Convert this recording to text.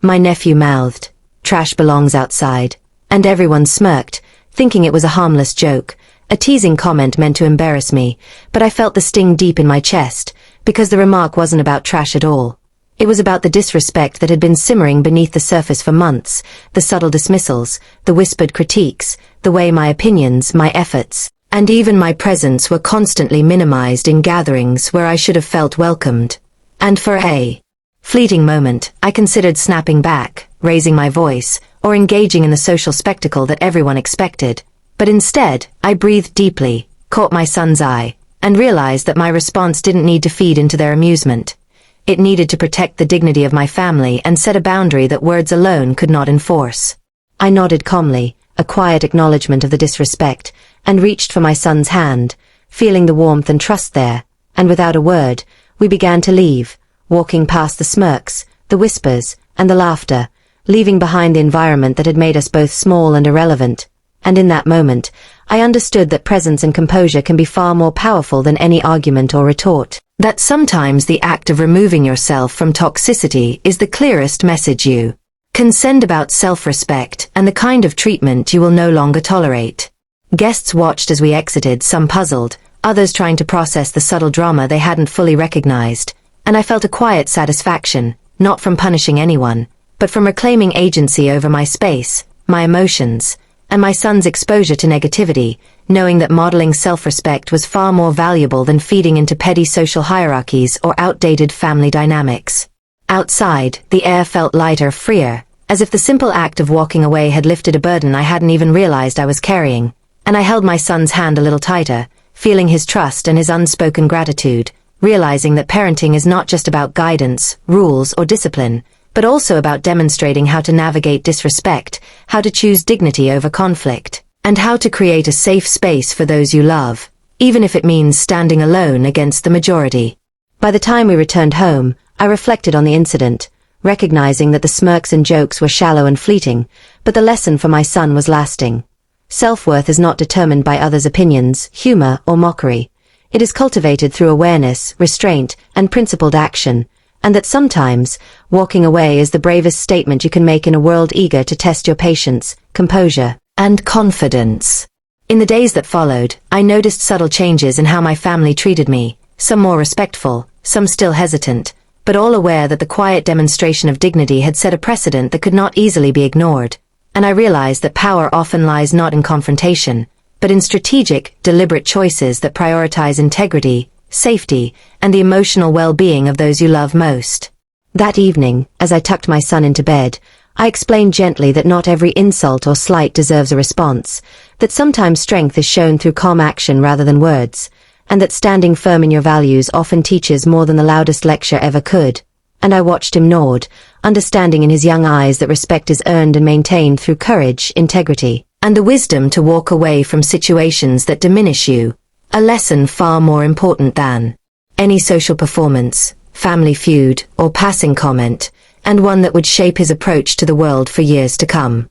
My nephew mouthed, "Trash belongs outside," and everyone smirked, thinking it was a harmless joke, a teasing comment meant to embarrass me, but I felt the sting deep in my chest, because the remark wasn't about trash at all. It was about the disrespect that had been simmering beneath the surface for months, the subtle dismissals, the whispered critiques, the way my opinions, my efforts, and even my presence were constantly minimized in gatherings where I should have felt welcomed. And for a fleeting moment, I considered snapping back, raising my voice, or engaging in the social spectacle that everyone expected. But instead, I breathed deeply, caught my son's eye, and realized that my response didn't need to feed into their amusement. It needed to protect the dignity of my family and set a boundary that words alone could not enforce. I nodded calmly, a quiet acknowledgement of the disrespect, and reached for my son's hand, feeling the warmth and trust there, and without a word, we began to leave, walking past the smirks, the whispers, and the laughter, leaving behind the environment that had made us both small and irrelevant. And in that moment, I understood that presence and composure can be far more powerful than any argument or retort. That sometimes the act of removing yourself from toxicity is the clearest message you can send about self-respect and the kind of treatment you will no longer tolerate. Guests watched as we exited, some puzzled, others trying to process the subtle drama they hadn't fully recognized, and I felt a quiet satisfaction, not from punishing anyone, but from reclaiming agency over my space, my emotions, and my son's exposure to negativity, knowing that modeling self-respect was far more valuable than feeding into petty social hierarchies or outdated family dynamics. Outside, the air felt lighter, freer, as if the simple act of walking away had lifted a burden I hadn't even realized I was carrying, and I held my son's hand a little tighter, feeling his trust and his unspoken gratitude, realizing that parenting is not just about guidance, rules, or discipline, but also about demonstrating how to navigate disrespect, how to choose dignity over conflict, and how to create a safe space for those you love, even if it means standing alone against the majority. By the time we returned home, I reflected on the incident, recognizing that the smirks and jokes were shallow and fleeting, but the lesson for my son was lasting. Self-worth is not determined by others' opinions, humor, or mockery. It is cultivated through awareness, restraint, and principled action, and that sometimes, walking away is the bravest statement you can make in a world eager to test your patience, composure, and confidence. In the days that followed, I noticed subtle changes in how my family treated me, some more respectful, some still hesitant, but all aware that the quiet demonstration of dignity had set a precedent that could not easily be ignored. And I realized that power often lies not in confrontation, but in strategic, deliberate choices that prioritize integrity, safety, and the emotional well-being of those you love most. That evening, as I tucked my son into bed, I explained gently that not every insult or slight deserves a response, that sometimes strength is shown through calm action rather than words, and that standing firm in your values often teaches more than the loudest lecture ever could. And I watched him nod, understanding in his young eyes that respect is earned and maintained through courage, integrity, and the wisdom to walk away from situations that diminish you. A lesson far more important than any social performance, family feud, or passing comment, and one that would shape his approach to the world for years to come.